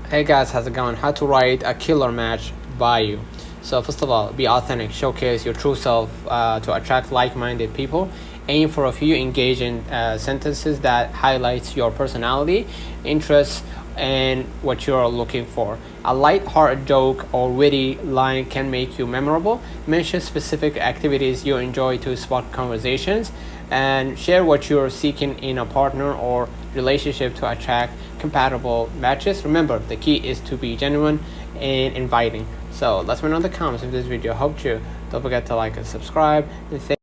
Hey guys, how's it going? How to write a killer match by you. So first of all, be authentic, showcase your true self to attract like-minded people. Aim for a few engaging sentences that highlights your personality, interests, and what you're looking for. A light-hearted joke or witty line can make you memorable. Mention specific activities you enjoy to spark conversations, and share what you're seeking in a partner or relationship to attract compatible matches. Remember, the key is to be genuine and inviting. So let me know in the comments if this video helped you. Don't forget to like and subscribe. And